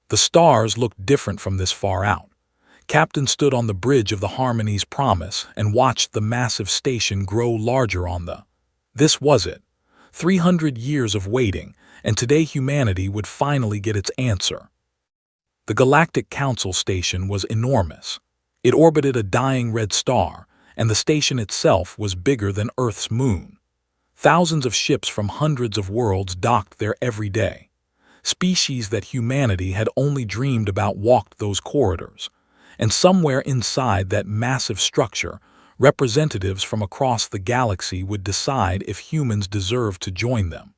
The stars looked different from this far out. Captain stood on the bridge of the Harmony's Promise and watched the massive station grow larger on the. This was it. 300 years of waiting, and today humanity would finally get its answer. The Galactic Council station was enormous. It orbited a dying red star, and the station itself was bigger than Earth's moon. Thousands of ships from hundreds of worlds docked there every day. Species that humanity had only dreamed about walked those corridors, and somewhere inside that massive structure, representatives from across the galaxy would decide if humans deserved to join them.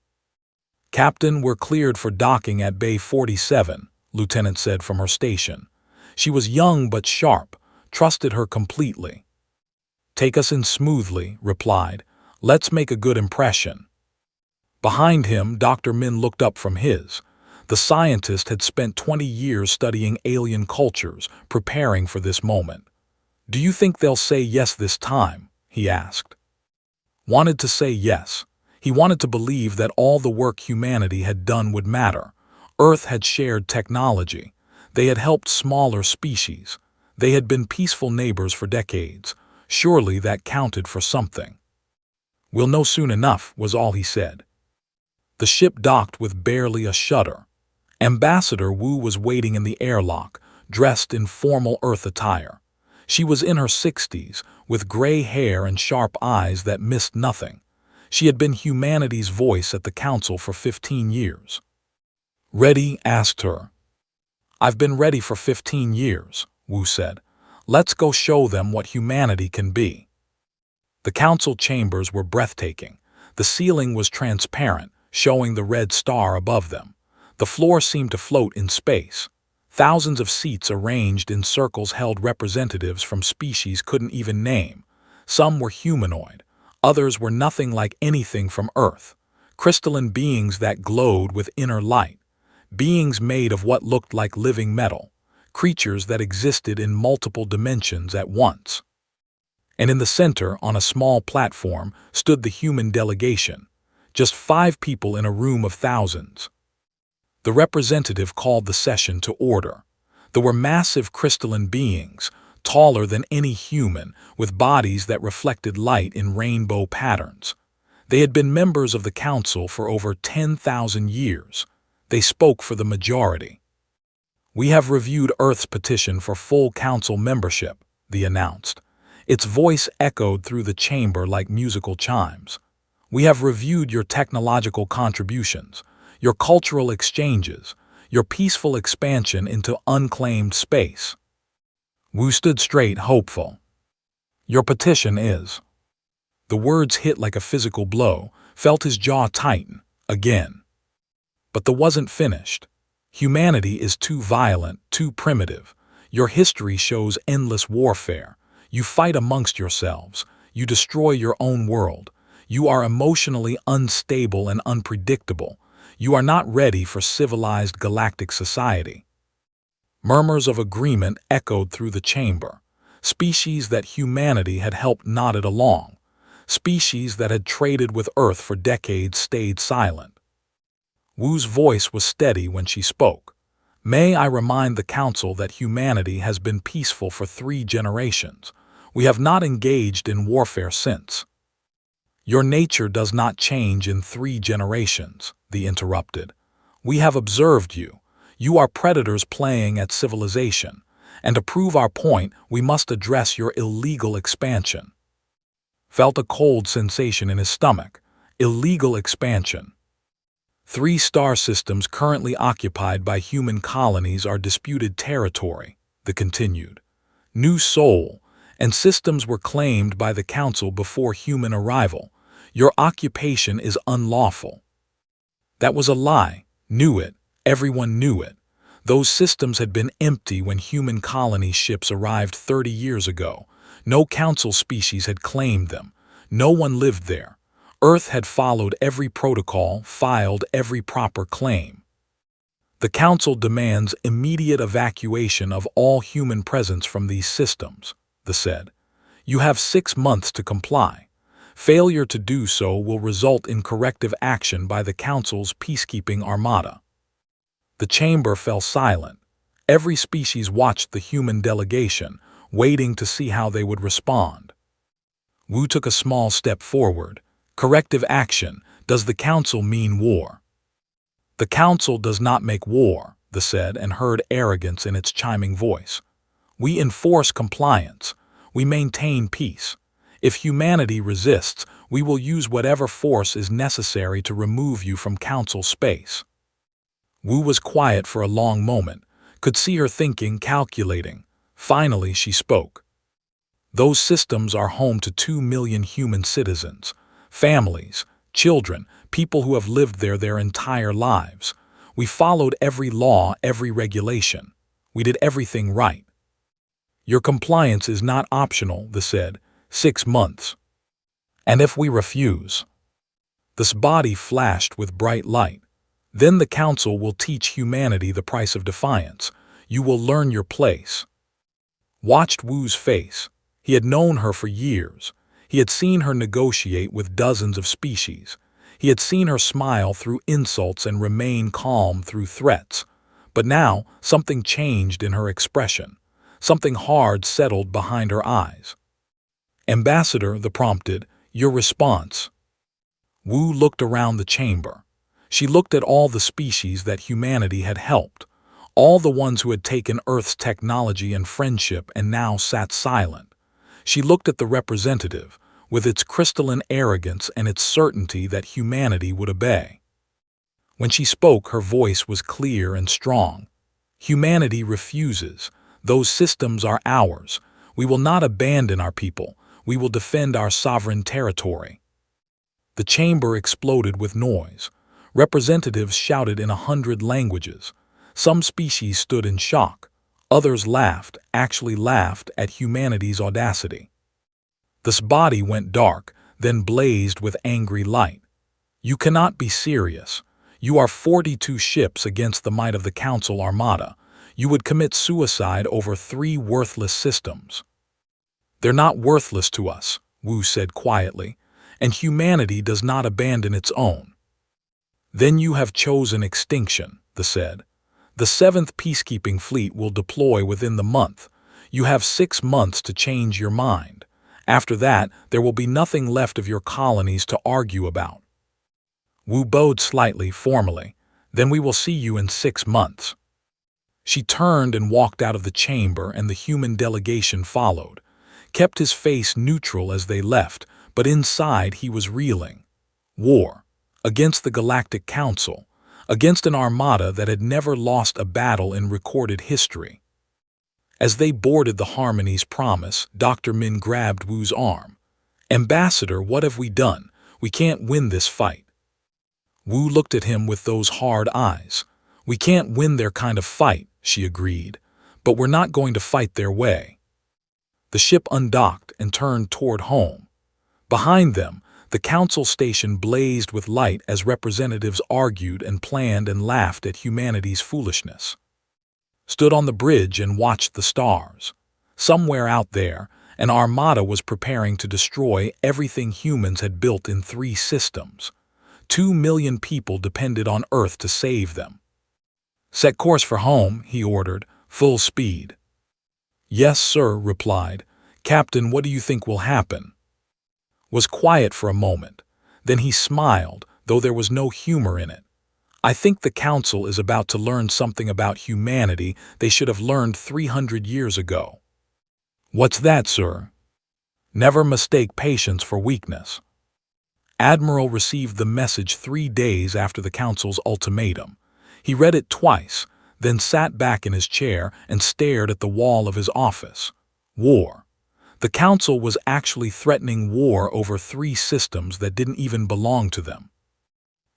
"Captain, we're cleared for docking at Bay 47, Lieutenant said from her station. She was young but sharp, trusted her completely. "Take us in smoothly," replied. "Let's make a good impression." Behind him, Dr. Min looked up from his. The scientist had spent 20 years studying alien cultures, preparing for this moment. "Do you think they'll say yes this time?" he asked. Wanted to say yes. He wanted to believe that all the work humanity had done would matter. Earth had shared technology. They had helped smaller species. They had been peaceful neighbors for decades. Surely that counted for something. "We'll know soon enough," was all he said. The ship docked with barely a shudder. Ambassador Wu was waiting in the airlock, dressed in formal Earth attire. She was in her 60s, with gray hair and sharp eyes that missed nothing. She had been humanity's voice at the Council for 15 years. "Ready?" asked her. "I've been ready for 15 years, Wu said. "Let's go show them what humanity can be." The Council chambers were breathtaking. The ceiling was transparent, showing the red star above them. The floor seemed to float in space. Thousands of seats arranged in circles held representatives from species couldn't even name. Some were humanoid. Others were nothing like anything from Earth. Crystalline beings that glowed with inner light. Beings made of what looked like living metal. Creatures that existed in multiple dimensions at once. And in the center, on a small platform, stood the human delegation. Just 5 people in a room of thousands. The representative called the session to order. There were massive crystalline beings, taller than any human, with bodies that reflected light in rainbow patterns. They had been members of the Council for over 10,000 years. They spoke for the majority. "We have reviewed Earth's petition for full Council membership," they announced. Its voice echoed through the chamber like musical chimes. "We have reviewed your technological contributions, your cultural exchanges, your peaceful expansion into unclaimed space." Wu stood straight, hopeful. "Your petition is..." The words hit like a physical blow, felt his jaw tighten, again. But the wasn't finished. "Humanity is too violent, too primitive. Your history shows endless warfare. You fight amongst yourselves. You destroy your own world. You are emotionally unstable and unpredictable. You are not ready for civilized galactic society." Murmurs of agreement echoed through the chamber. Species that humanity had helped nodded along. Species that had traded with Earth for decades stayed silent. Wu's voice was steady when she spoke. "May I remind the Council that humanity has been peaceful for 3 generations. We have not engaged in warfare since." "Your nature does not change in 3 generations, they interrupted. "We have observed you. You are predators playing at civilization. And to prove our point, we must address your illegal expansion." Felt a cold sensation in his stomach. Illegal expansion. 3 star systems currently occupied by human colonies are disputed territory, they continued. New Sol, and systems were claimed by the Council before human arrival. Your occupation is unlawful. That was a lie. Knew it. Everyone knew it. Those systems had been empty when human colony ships arrived 30 years ago. No Council species had claimed them. No one lived there. Earth had followed every protocol, filed every proper claim. The Council demands immediate evacuation of all human presence from these systems, they said. You have 6 months to comply. Failure to do so will result in corrective action by the Council's peacekeeping armada. The chamber fell silent. Every species watched the human delegation, waiting to see how they would respond. Wu took a small step forward. Corrective action. Does the council mean war? The council does not make war, the said, and heard arrogance in its chiming voice. We enforce compliance. We maintain peace. If humanity resists, we will use whatever force is necessary to remove you from council space. Wu was quiet for a long moment, could see her thinking, calculating. Finally, she spoke. Those systems are home to 2 million human citizens, families, children, people who have lived there their entire lives. We followed every law, every regulation. We did everything right. Your compliance is not optional, the said. 6 months. And if we refuse? This body flashed with bright light. Then the council will teach humanity the price of defiance. You will learn your place. Watched Wu's face. He had known her for years. He had seen her negotiate with dozens of species. He had seen her smile through insults and remain calm through threats. But now, something changed in her expression. Something hard settled behind her eyes. Ambassador, the prompted, your response. Wu looked around the chamber. She looked at all the species that humanity had helped, all the ones who had taken Earth's technology and friendship and now sat silent. She looked at the representative, with its crystalline arrogance and its certainty that humanity would obey. When she spoke, her voice was clear and strong. Humanity refuses. Those systems are ours. We will not abandon our people. We will defend our sovereign territory. The chamber exploded with noise. Representatives shouted in 100 languages. Some species stood in shock. Others laughed, actually laughed at humanity's audacity. This body went dark, then blazed with angry light. You cannot be serious. You are 42 ships against the might of the Council Armada. You would commit suicide over 3 worthless systems. They're not worthless to us, Wu said quietly, and humanity does not abandon its own. Then you have chosen extinction, the said. The 7th Peacekeeping Fleet will deploy within the month. You have 6 months to change your mind. After that, there will be nothing left of your colonies to argue about. Wu bowed slightly, formally. Then we will see you in 6 months. She turned and walked out of the chamber, and the human delegation followed, kept his face neutral as they left, but inside he was reeling. War. Against the Galactic Council. Against an armada that had never lost a battle in recorded history. As they boarded the Harmony's Promise, Dr. Min grabbed Wu's arm. Ambassador, what have we done? We can't win this fight. Wu looked at him with those hard eyes. We can't win their kind of fight, she agreed, but we're not going to fight their way. The ship undocked and turned toward home. Behind them, the council station blazed with light as representatives argued and planned and laughed at humanity's foolishness. Stood on the bridge and watched the stars. Somewhere out there, an armada was preparing to destroy everything humans had built in 3 systems. 2 million people depended on Earth to save them. Set course for home, he ordered, full speed. Yes, sir, replied. Captain, what do you think will happen? Was quiet for a moment. Then he smiled, though there was no humor in it. I think the council is about to learn something about humanity they should have learned 300 years ago. What's that, sir? Never mistake patience for weakness. Admiral received the message 3 days after the council's ultimatum. He read it twice, then sat back in his chair and stared at the wall of his office. War. The council was actually threatening war over 3 systems that didn't even belong to them.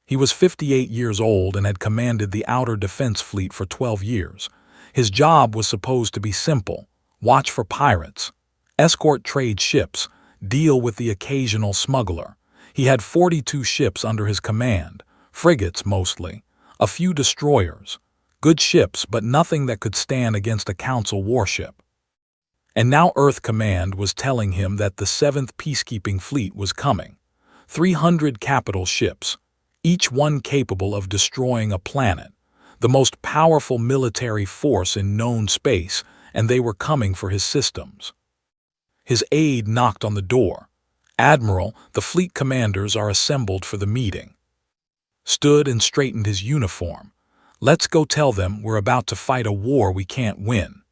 He was 58 years old and had commanded the Outer Defense Fleet for 12 years. His job was supposed to be simple: watch for pirates, escort trade ships, deal with the occasional smuggler. He had 42 ships under his command, frigates mostly, a few destroyers, good ships but nothing that could stand against a council warship. And now Earth Command was telling him that the 7th Peacekeeping Fleet was coming. 300 capital ships, each one capable of destroying a planet. the most powerful military force in known space, and they were coming for his systems. His aide knocked on the door. "Admiral, the fleet commanders are assembled for the meeting." Stood and straightened his uniform. "Let's go tell them we're about to fight a war we can't win."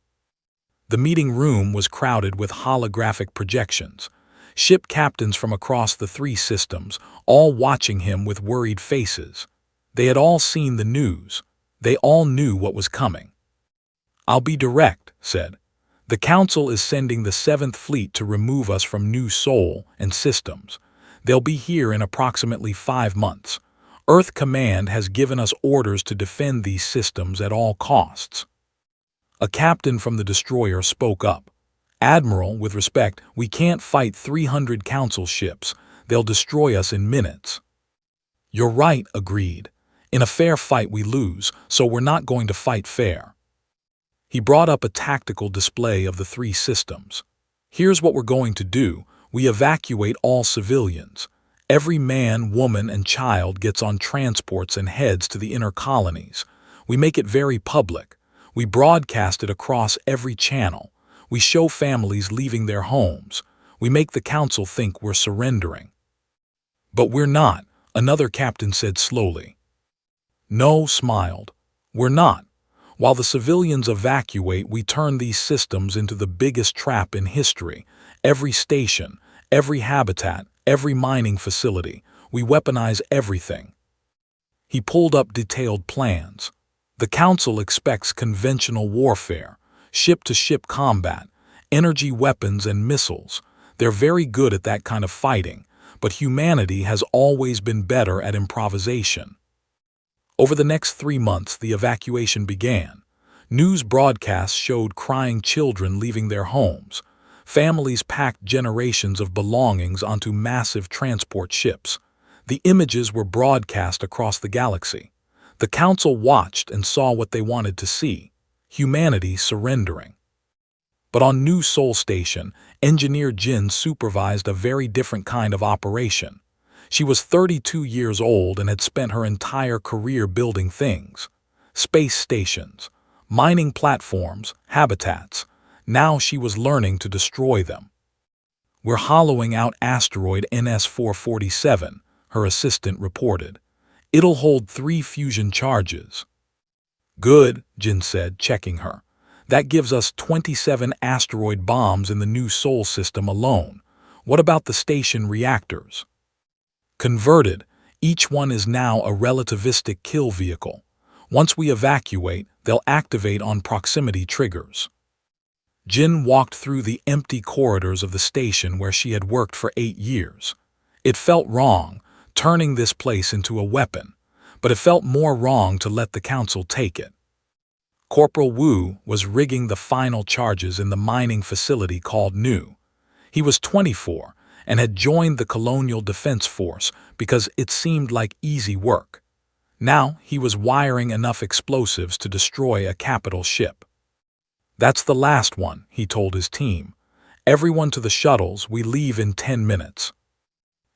The meeting room was crowded with holographic projections. Ship captains from across the 3 systems, all watching him with worried faces. They had all seen the news. They all knew what was coming. "I'll be direct," said. "The Council is sending the 7th Fleet to remove us from New Sol and systems. They'll be here in approximately 5 months. Earth Command has given us orders to defend these systems at all costs." A captain from the destroyer spoke up. "Admiral, with respect, we can't fight 300 Council ships. They'll destroy us in minutes." "You're right," agreed. "In a fair fight we lose, so we're not going to fight fair." He brought up a tactical display of the 3 systems. "Here's what we're going to do. We evacuate all civilians. Every man, woman, and child gets on transports and heads to the inner colonies. We make it very public. We broadcast it across every channel. We show families leaving their homes. We make the Council think we're surrendering." "But we're not," another captain said slowly. "No," smiled. "We're not. While the civilians evacuate, we turn these systems into the biggest trap in history. Every station, every habitat, every mining facility. We weaponize everything." He pulled up detailed plans. "The Council expects conventional warfare, ship-to-ship combat, energy weapons and missiles. They're very good at that kind of fighting, but humanity has always been better at improvisation." Over the next 3 months, the evacuation began. News broadcasts showed crying children leaving their homes. Families packed generations of belongings onto massive transport ships. The images were broadcast across the galaxy. The Council watched and saw what they wanted to see: humanity surrendering. But on New Sol Station, Engineer Jin supervised a very different kind of operation. She was 32 years old and had spent her entire career building things: space stations, mining platforms, habitats. Now she was learning to destroy them. "We're hollowing out asteroid NS-447, her assistant reported. "It'll hold 3 fusion charges." "Good," Jin said, checking her. "That gives us 27 asteroid bombs in the New Sol system alone. What about the station reactors?" "Converted. Each one is now a relativistic kill vehicle. Once we evacuate, they'll activate on proximity triggers." Jin walked through the empty corridors of the station where she had worked for 8 years. It felt wrong, turning this place into a weapon, but it felt more wrong to let the Council take it. Corporal Wu was rigging the final charges in the mining facility called New. He was 24 and had joined the Colonial Defense Force because it seemed like easy work. Now he was wiring enough explosives to destroy a capital ship. "That's the last one," he told his team. "Everyone to the shuttles, we leave in 10 minutes."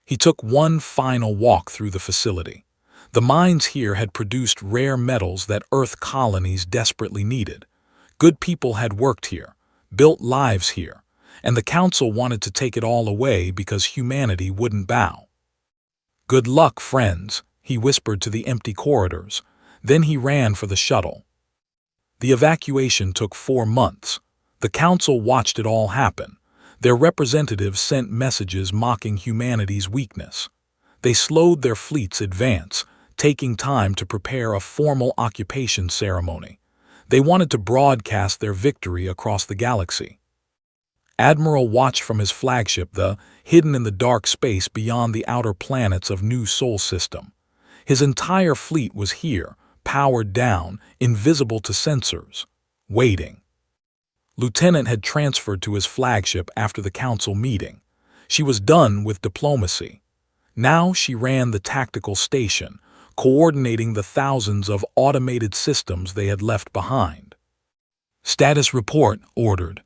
He took one final walk through the facility. The mines here had produced rare metals that Earth colonies desperately needed. Good people had worked here, built lives here, and the Council wanted to take it all away because humanity wouldn't bow. "Good luck, friends," he whispered to the empty corridors. Then he ran for the shuttle. The evacuation took 4 months. The Council watched it all happen. Their representatives sent messages mocking humanity's weakness. They slowed their fleet's advance, taking time to prepare a formal occupation ceremony. They wanted to broadcast their victory across the galaxy. Admiral watched from his flagship, hidden in the dark space beyond the outer planets of New Sol system. His entire fleet was here, powered down, invisible to sensors, waiting. Lieutenant had transferred to his flagship after the Council meeting. She was done with diplomacy. Now she ran the tactical station, coordinating the thousands of automated systems they had left behind. "Status report," ordered.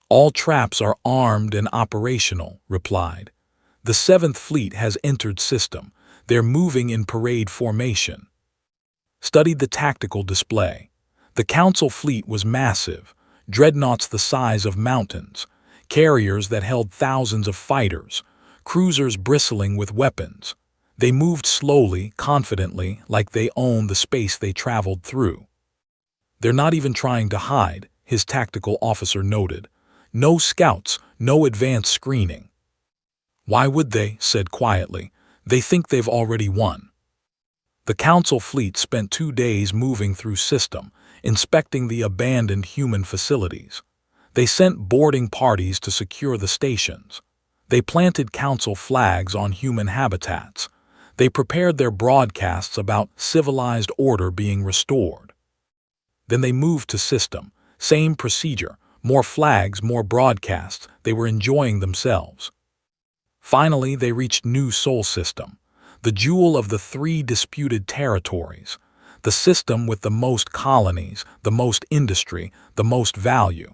"All traps are armed and operational," replied. "The 7th Fleet has entered system. They're moving in parade formation." studied the tactical display. The Council fleet was massive, dreadnoughts the size of mountains, carriers that held thousands of fighters, cruisers bristling with weapons. They moved slowly, confidently, like they owned the space they traveled through. "They're not even trying to hide," his tactical officer noted. "No scouts, no advanced screening." "Why would they?" said quietly. "They think they've already won." The Council fleet spent 2 days moving through system, inspecting the abandoned human facilities. They sent boarding parties to secure the stations. They planted Council flags on human habitats. They prepared their broadcasts about civilized order being restored. Then they moved to system. Same procedure. More flags, more broadcasts. They were enjoying themselves. Finally, they reached New Sol System, the jewel of the 3 disputed territories, the system with the most colonies, the most industry, the most value.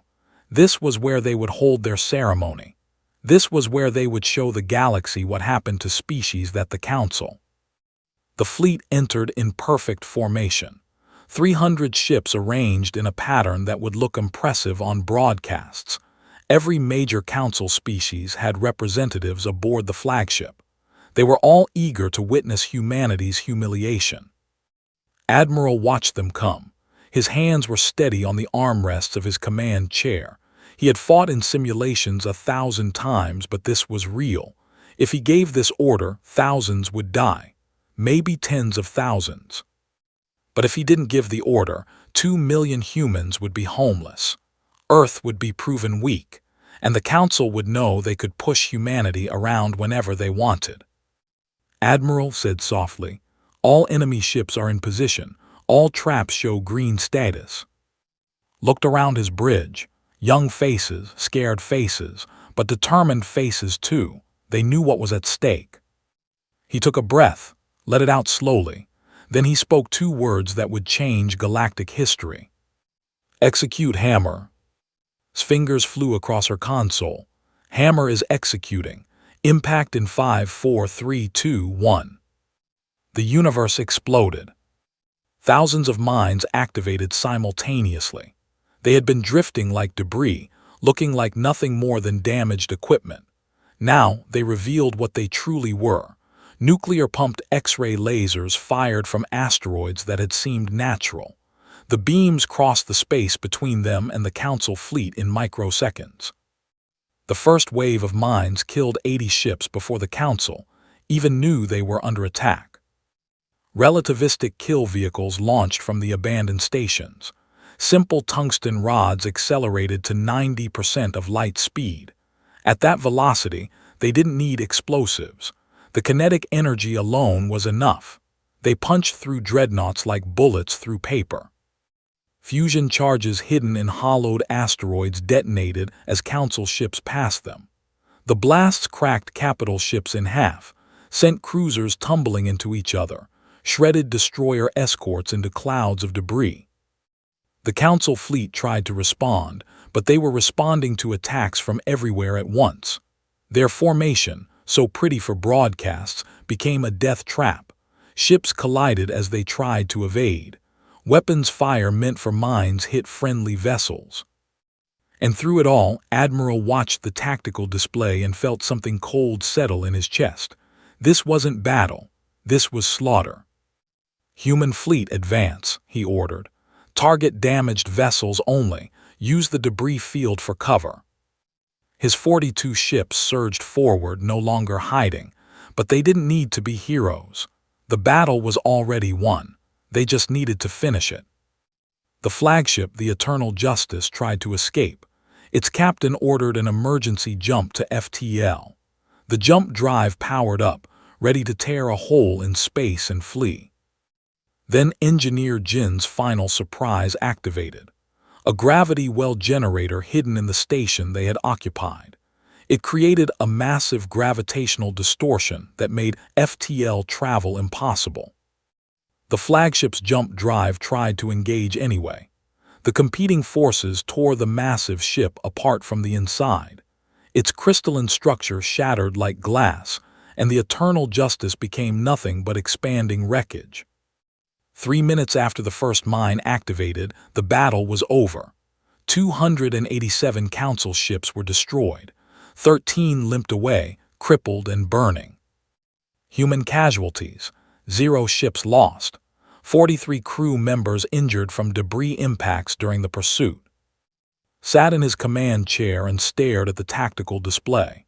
This was where they would hold their ceremony. This was where they would show the galaxy what happened to species that the Council. The fleet entered in perfect formation. 300 ships arranged in a pattern that would look impressive on broadcasts. Every major Council species had representatives aboard the flagship. They were all eager to witness humanity's humiliation. Admiral watched them come. His hands were steady on the armrests of his command chair. He had fought in simulations 1,000 times, but this was real. If he gave this order, thousands would die, maybe tens of thousands. But if he didn't give the order, 2 million humans would be homeless. Earth would be proven weak, and the Council would know they could push humanity around whenever they wanted. "Admiral," said softly, "all enemy ships are in position. All traps show green status." Looked around his bridge. Young faces, scared faces, but determined faces too. They knew what was at stake. He took a breath, let it out slowly. Then he spoke 2 words that would change galactic history. "Execute, Hammer." His fingers flew across her console. "Hammer is executing. Impact in 5, 4, 3, 2, 1. The universe exploded. Thousands of minds activated simultaneously. They had been drifting like debris, looking like nothing more than damaged equipment. Now they revealed what they truly were: nuclear-pumped X-ray lasers fired from asteroids that had seemed natural. The beams crossed the space between them and the Council fleet in microseconds. The first wave of mines killed 80 ships before the Council even knew they were under attack. Relativistic kill vehicles launched from the abandoned stations. Simple tungsten rods accelerated to 90% of light speed. At that velocity, they didn't need explosives. The kinetic energy alone was enough. They punched through dreadnoughts like bullets through paper. Fusion charges hidden in hollowed asteroids detonated as Council ships passed them. The blasts cracked capital ships in half, sent cruisers tumbling into each other, shredded destroyer escorts into clouds of debris. The Council fleet tried to respond, but they were responding to attacks from everywhere at once. Their formation, so pretty for broadcasts, became a death trap. Ships collided as they tried to evade. Weapons fire meant for mines hit friendly vessels. And through it all, Admiral watched the tactical display and felt something cold settle in his chest. This wasn't battle. This was slaughter. "Human fleet, advance," he ordered. "Target damaged vessels only. Use the debris field for cover." His 42 ships surged forward, no longer hiding, but they didn't need to be heroes. The battle was already won. They just needed to finish it. The flagship, the Eternal Justice, tried to escape. Its captain ordered an emergency jump to FTL. The jump drive powered up, ready to tear a hole in space and flee. Then Engineer Jin's final surprise activated. A gravity well generator hidden in the station they had occupied. It created a massive gravitational distortion that made FTL travel impossible. The flagship's jump drive tried to engage anyway. The competing forces tore the massive ship apart from the inside. Its crystalline structure shattered like glass, and the Eternal Justice became nothing but expanding wreckage. 3 minutes after the first mine activated, the battle was over. 287 council ships were destroyed. 13 limped away, crippled and burning. Human casualties: 0 ships lost. 43 crew members injured from debris impacts during the pursuit. Sat in his command chair and stared at the tactical display.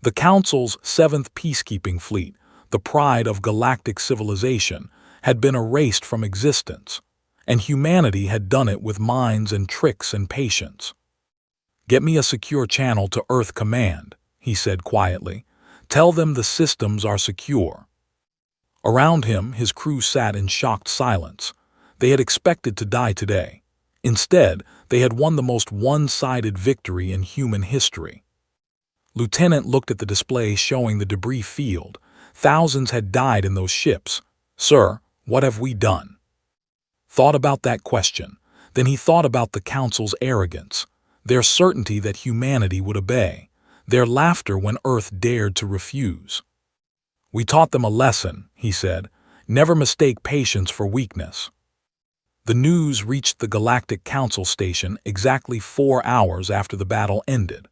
The Council's 7th Peacekeeping Fleet, the pride of galactic civilization, had been erased from existence, and humanity had done it with minds and tricks and patience. "Get me a secure channel to Earth Command," he said quietly. "Tell them the systems are secure." Around him, his crew sat in shocked silence. They had expected to die today. Instead, they had won the most one-sided victory in human history. Lieutenant looked at the display showing the debris field. Thousands had died in those ships. "Sir, what have we done?" Thought about that question. Then he thought about the Council's arrogance, their certainty that humanity would obey, their laughter when Earth dared to refuse. "We taught them a lesson," he said. "Never mistake patience for weakness." The news reached the Galactic Council station exactly 4 hours after the battle ended.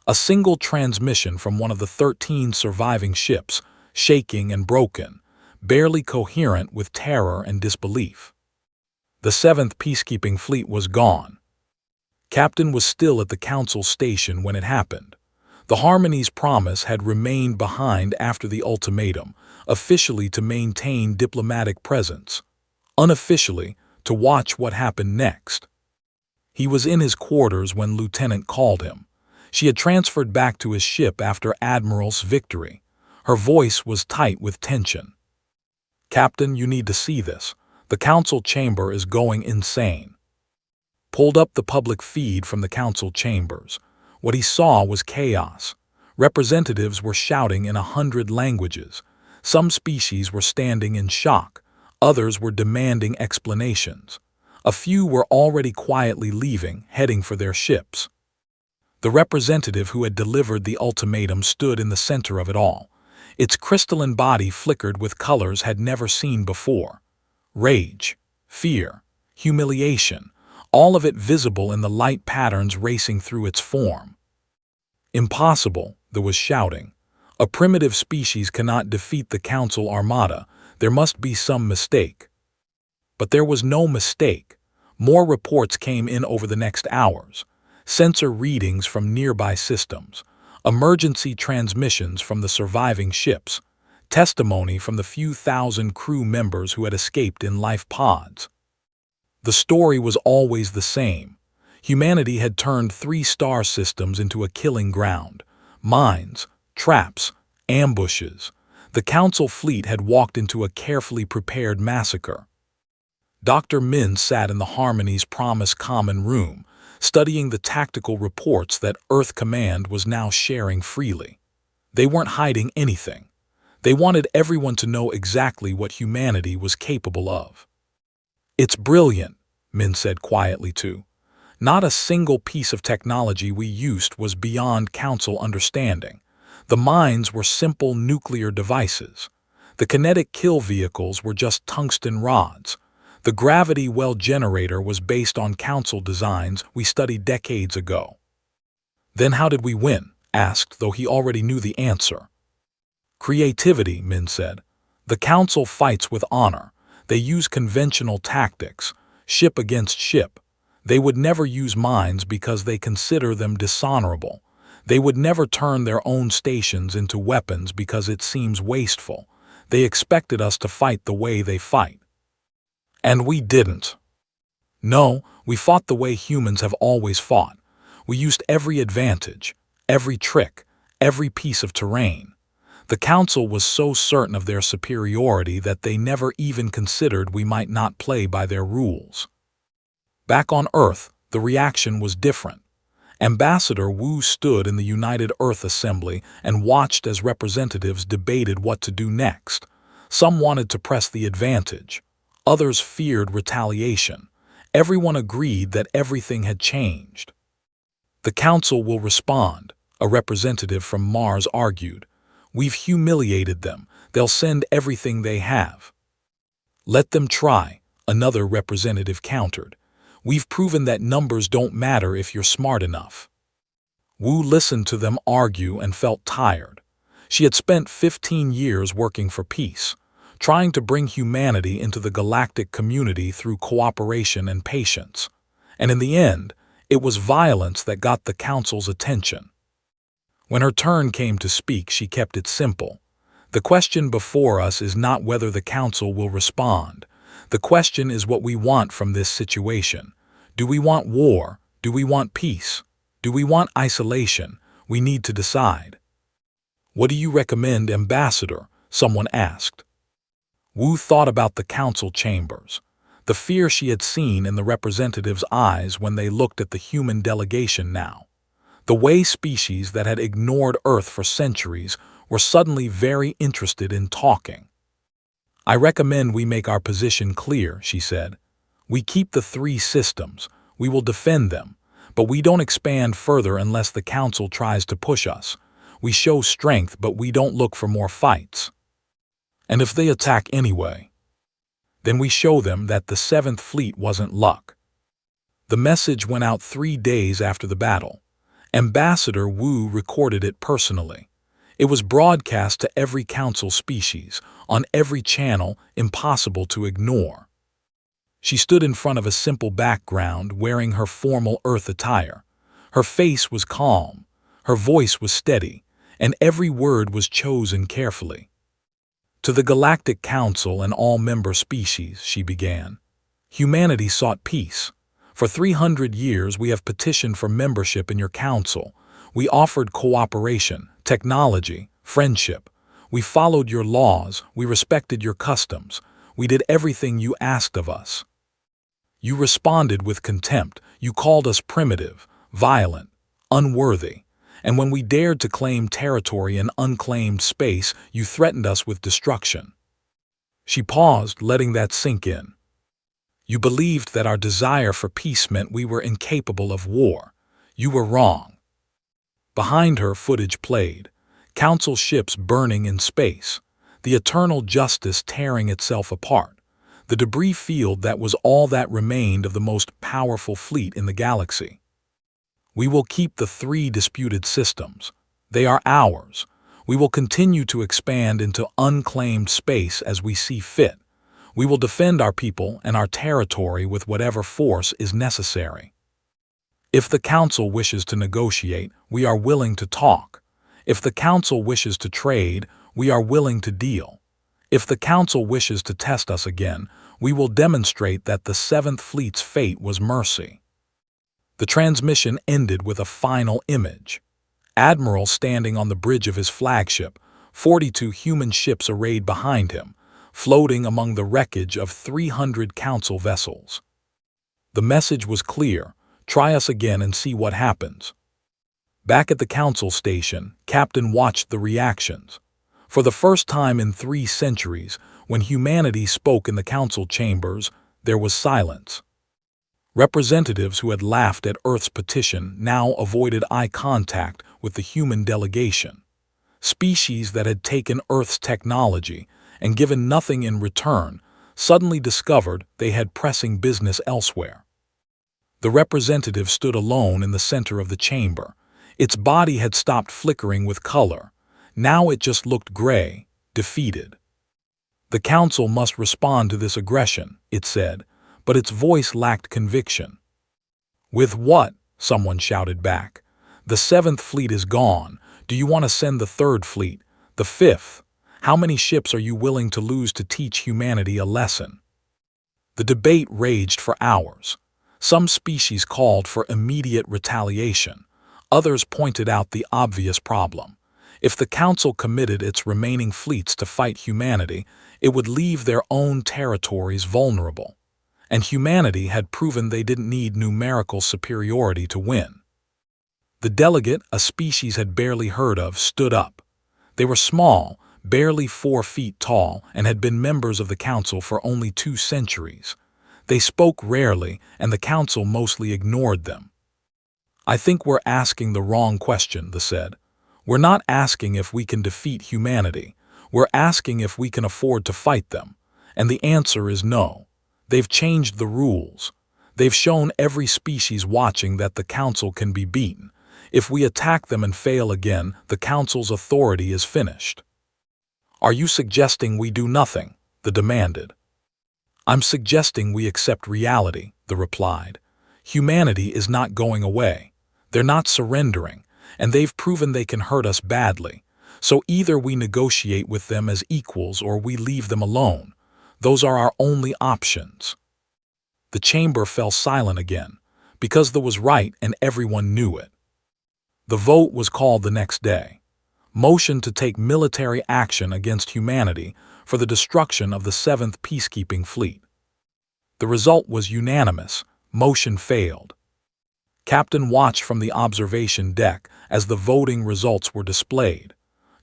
A single transmission from one of the 13 surviving ships, shaking and broken, barely coherent with terror and disbelief. The 7th Peacekeeping Fleet was gone. Captain was still at the Council station when it happened. The Harmony's promise had remained behind after the ultimatum, officially to maintain diplomatic presence, unofficially to watch what happened next. He was in his quarters when Lieutenant called him. She had transferred back to his ship after Admiral's victory. Her voice was tight with tension. "Captain, you need to see this. The Council chamber is going insane." Pulled up the public feed from the Council chambers. What he saw was chaos. Representatives were shouting in 100 languages. Some species were standing in shock. Others were demanding explanations. A few were already quietly leaving, heading for their ships. The representative who had delivered the ultimatum stood in the center of it all. Its crystalline body flickered with colors had never seen before. Rage, fear, humiliation, all of it visible in the light patterns racing through its form. "Impossible," there was shouting. "A primitive species cannot defeat the Council armada. There must be some mistake." But there was no mistake. More reports came in over the next hours. Sensor readings from nearby systems, emergency transmissions from the surviving ships, testimony from the few thousand crew members who had escaped in life pods. The story was always the same. Humanity had turned 3 star systems into a killing ground. Mines, traps, ambushes. The Council fleet had walked into a carefully prepared massacre. Dr. Min sat in the Harmony's Promise common room, studying the tactical reports that Earth Command was now sharing freely. They weren't hiding anything. They wanted everyone to know exactly what humanity was capable of. "It's brilliant," Min said quietly too. "Not a single piece of technology we used was beyond Council understanding. The mines were simple nuclear devices. The kinetic kill vehicles were just tungsten rods. The gravity well generator was based on Council designs we studied decades ago." "Then how did we win?" asked, though he already knew the answer. "Creativity," Min said. "The Council fights with honor. They use conventional tactics, ship against ship. They would never use mines because they consider them dishonorable. They would never turn their own stations into weapons because it seems wasteful. They expected us to fight the way they fight. And we didn't. No, we fought the way humans have always fought. We used every advantage, every trick, every piece of terrain. The Council was so certain of their superiority that they never even considered we might not play by their rules." Back on Earth, the reaction was different. Ambassador Wu stood in the United Earth Assembly and watched as representatives debated what to do next. Some wanted to press the advantage. Others feared retaliation. Everyone agreed that everything had changed. "The Council will respond," a representative from Mars argued. "We've humiliated them. They'll send everything they have." "Let them try," Another representative countered. "We've proven that numbers don't matter if you're smart enough." Wu listened to them argue and felt tired. She had spent 15 years working for peace, trying to bring humanity into the galactic community through cooperation and patience. And in the end, it was violence that got the Council's attention. When her turn came to speak, she kept it simple. "The question before us is not whether the Council will respond. The question is what we want from this situation. Do we want war? Do we want peace? Do we want isolation? We need to decide." "What do you recommend, Ambassador?" someone asked. Wu thought about the council chambers, the fear she had seen in the representatives' eyes when they looked at the human delegation now. The way species that had ignored Earth for centuries were suddenly very interested in talking. "I recommend we make our position clear," she said. "We keep the 3 systems, we will defend them, but we don't expand further unless the Council tries to push us. We show strength, but we don't look for more fights. And if they attack anyway, then we show them that the 7th Fleet wasn't luck." The message went out 3 days after the battle. Ambassador Wu recorded it personally. It was broadcast to every Council species, on every channel, impossible to ignore. She stood in front of a simple background, wearing her formal Earth attire. Her face was calm, her voice was steady, and every word was chosen carefully. "To the Galactic Council and all member species," she began, "humanity sought peace. For 300 years we have petitioned for membership in your council. We offered cooperation, technology, friendship. We followed your laws, we respected your customs. We did everything you asked of us. You responded with contempt. You called us primitive, violent, unworthy. And when we dared to claim territory in unclaimed space, you threatened us with destruction." She paused, letting that sink in. "You believed that our desire for peace meant we were incapable of war. You were wrong." Behind her, footage played. Council ships burning in space. The eternal justice tearing itself apart. The debris field that was all that remained of the most powerful fleet in the galaxy. "We will keep the 3 disputed systems. They are ours. We will continue to expand into unclaimed space as we see fit. We will defend our people and our territory with whatever force is necessary. If the Council wishes to negotiate, we are willing to talk. If the Council wishes to trade, we are willing to deal. If the Council wishes to test us again, we will demonstrate that the 7th Fleet's fate was mercy." The transmission ended with a final image. Admiral standing on the bridge of his flagship, 42 human ships arrayed behind him, floating among the wreckage of 300 Council vessels. The message was clear: try us again and see what happens. Back at the Council station, Captain watched the reactions. For the first time in 3 centuries, when humanity spoke in the Council chambers, there was silence. Representatives who had laughed at Earth's petition now avoided eye contact with the human delegation. Species that had taken Earth's technology and given nothing in return suddenly discovered they had pressing business elsewhere. The representative stood alone in the center of the chamber. Its body had stopped flickering with color. Now it just looked gray, defeated. "The Council must respond to this aggression," it said, but its voice lacked conviction. "With what?" someone shouted back. "The 7th Fleet is gone. Do you want to send the 3rd Fleet? The 5th? How many ships are you willing to lose to teach humanity a lesson?" The debate raged for hours. Some species called for immediate retaliation. Others pointed out the obvious problem. If the Council committed its remaining fleets to fight humanity, it would leave their own territories vulnerable. And humanity had proven they didn't need numerical superiority to win. The delegate, a species had barely heard of, stood up. They were small, barely 4 feet tall, and had been members of the Council for only 2 centuries. They spoke rarely, and the Council mostly ignored them. "I think we're asking the wrong question," they said. "We're not asking if we can defeat humanity. We're asking if we can afford to fight them. And the answer is no. They've changed the rules. They've shown every species watching that the Council can be beaten. If we attack them and fail again, the Council's authority is finished. Are you suggesting we do nothing? The demanded. I'm suggesting we accept reality, the replied. Humanity is not going away. They're not surrendering, and they've proven they can hurt us badly. So either we negotiate with them as equals or we leave them alone. Those are our only options. The chamber fell silent again, because there was right and everyone knew it. The vote was called the next day. Motion to take military action against humanity for the destruction of the 7th Peacekeeping Fleet. The result was unanimous. Motion failed. Captain watched from the observation deck as the voting results were displayed.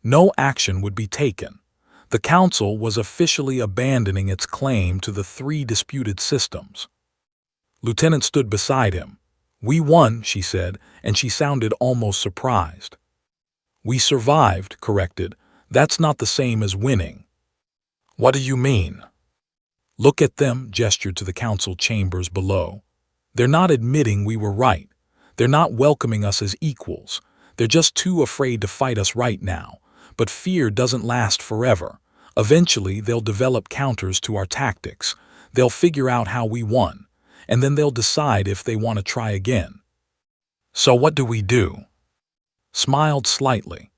No action would be taken. The Council was officially abandoning its claim to the 3 disputed systems. Lieutenant stood beside him. We won, she said, and she sounded almost surprised. We survived, corrected. That's not the same as winning. What do you mean? Look at them, gestured to the Council chambers below. They're not admitting we were right. They're not welcoming us as equals. They're just too afraid to fight us right now. But fear doesn't last forever. Eventually, they'll develop counters to our tactics. They'll figure out how we won, and then they'll decide if they want to try again. So what do we do? Smiled slightly.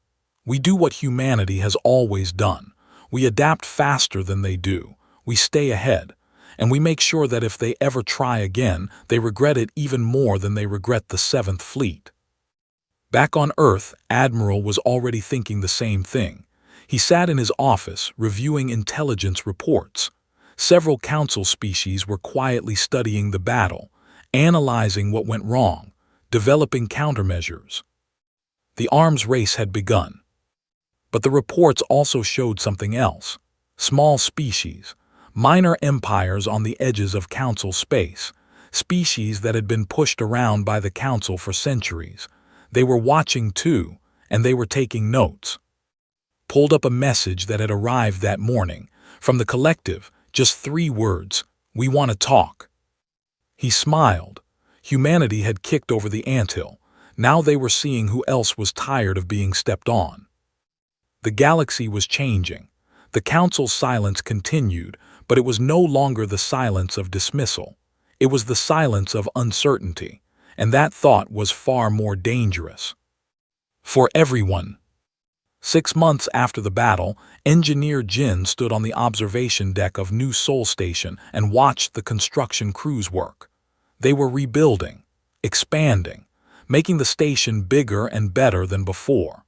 We do what humanity has always done. We adapt faster than they do. We stay ahead. And we make sure that if they ever try again, they regret it even more than they regret the 7th Fleet. Back on Earth, Admiral was already thinking the same thing. He sat in his office, reviewing intelligence reports. Several Council species were quietly studying the battle, analyzing what went wrong, developing countermeasures. The arms race had begun. But the reports also showed something else. Small species, minor empires on the edges of Council space, species that had been pushed around by the Council for centuries. They were watching too, and they were taking notes. Pulled up a message that had arrived that morning. From the collective, just 3 words, we want to talk. He smiled. Humanity had kicked over the anthill. Now they were seeing who else was tired of being stepped on. The galaxy was changing. The Council's silence continued, but it was no longer the silence of dismissal. It was the silence of uncertainty. And that thought was far more dangerous. For everyone. 6 months after the battle, Engineer Jin stood on the observation deck of New Sol Station and watched the construction crews work. They were rebuilding, expanding, making the station bigger and better than before.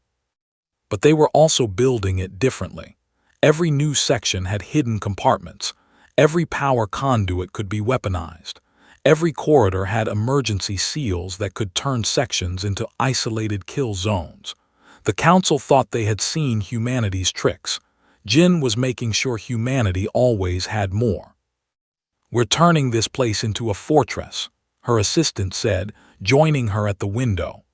But they were also building it differently. Every new section had hidden compartments. Every power conduit could be weaponized. Every corridor had emergency seals that could turn sections into isolated kill zones. The Council thought they had seen humanity's tricks. Jin was making sure humanity always had more. We're turning this place into a fortress, her assistant said, joining her at the window.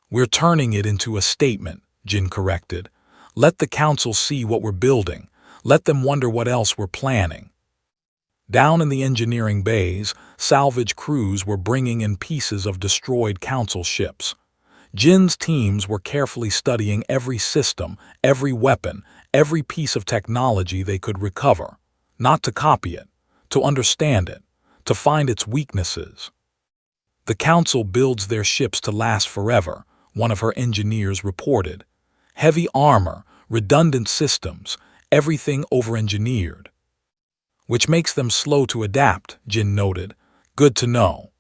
We're turning it into a statement, Jin corrected. Let the Council see what we're building. Let them wonder what else we're planning. Down in the engineering bays, salvage crews were bringing in pieces of destroyed Council ships. Jin's teams were carefully studying every system, every weapon, every piece of technology they could recover. Not to copy it, to understand it, to find its weaknesses. The Council builds their ships to last forever, one of her engineers reported. Heavy armor, redundant systems, everything over-engineered. Which makes them slow to adapt, Jin noted. Good to know.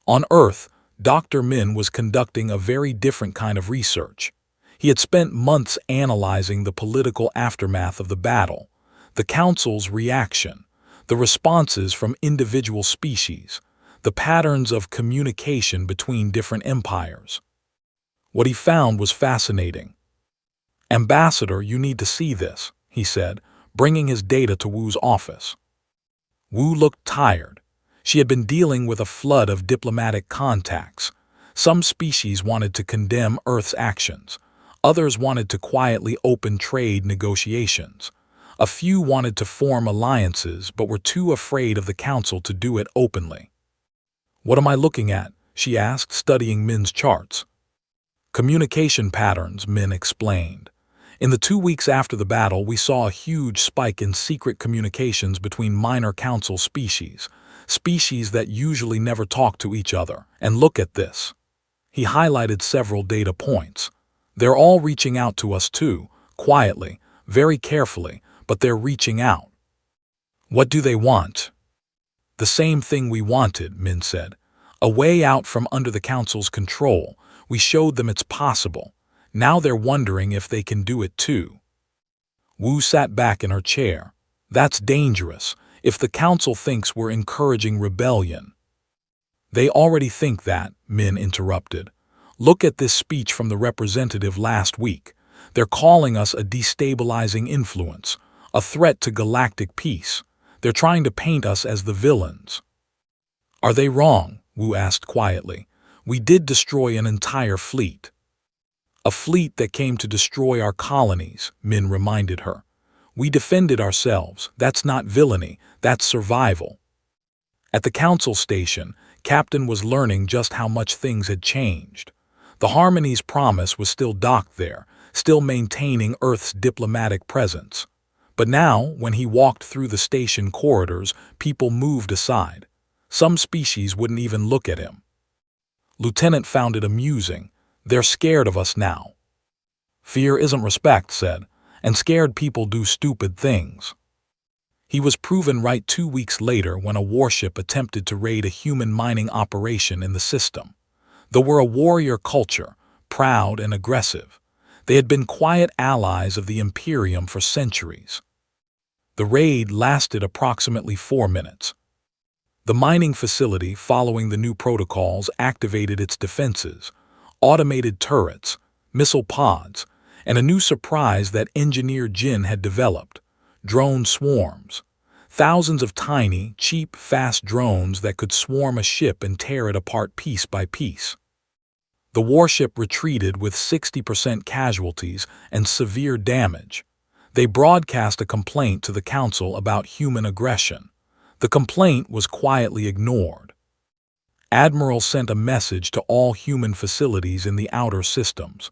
On Earth, Dr. Min was conducting a very different kind of research. He had spent months analyzing the political aftermath of the battle, the Council's reaction, the responses from individual species, the patterns of communication between different empires. What he found was fascinating. Ambassador, you need to see this, he said, bringing his data to Wu's office. Wu looked tired. She had been dealing with a flood of diplomatic contacts. Some species wanted to condemn Earth's actions. Others wanted to quietly open trade negotiations. A few wanted to form alliances but were too afraid of the council to do it openly. "What am I looking at?" she asked, studying Min's charts. "Communication patterns," Min explained. "In the 2 weeks after the battle, we saw a huge spike in secret communications between minor council species that usually never talk to each other. And look at this." He highlighted several data points. "They're all reaching out to us too, quietly, very carefully, but they're reaching out." "What do they want?" "The same thing we wanted," Min said. "A way out from under the council's control. We showed them it's possible. Now they're wondering if they can do it too." Wu sat back in her chair. "That's dangerous, if the council thinks we're encouraging rebellion." "They already think that," Min interrupted. "Look at this speech from the representative last week. They're calling us a destabilizing influence, a threat to galactic peace. They're trying to paint us as the villains." "Are they wrong?" Wu asked quietly. "We did destroy an entire fleet." "A fleet that came to destroy our colonies," Min reminded her. "We defended ourselves. That's not villainy, that's survival." At the council station, Captain was learning just how much things had changed. The Harmony's promise was still docked there, still maintaining Earth's diplomatic presence. But now, when he walked through the station corridors, people moved aside. Some species wouldn't even look at him. Lieutenant found it amusing. "They're scared of us now." "Fear isn't respect," said, "and scared people do stupid things." He was proven right 2 weeks later when a warship attempted to raid a human mining operation in the system. They were a warrior culture, proud and aggressive. They had been quiet allies of the Imperium for centuries. The raid lasted approximately 4 minutes. The mining facility, following the new protocols, activated its defenses, automated turrets, missile pods, and a new surprise that engineer Jin had developed: drone swarms. Thousands of tiny, cheap, fast drones that could swarm a ship and tear it apart piece by piece. The warship retreated with 60% casualties and severe damage. They broadcast a complaint to the council about human aggression. The complaint was quietly ignored. Admiral sent a message to all human facilities in the outer systems.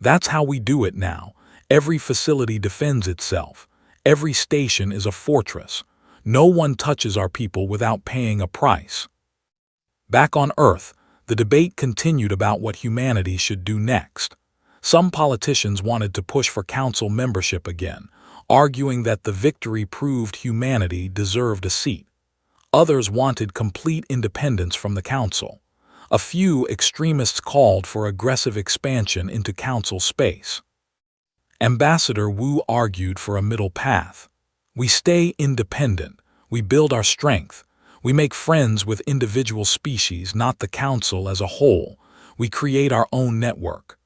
"That's how we do it now. Every facility defends itself. Every station is a fortress. No one touches our people without paying a price." Back on Earth, the debate continued about what humanity should do next. Some politicians wanted to push for council membership again, arguing that the victory proved humanity deserved a seat. Others wanted complete independence from the council. A few extremists called for aggressive expansion into council space. Ambassador Wu argued for a middle path. "We stay independent. We build our strength. We make friends with individual species, not the council as a whole. We create our own network."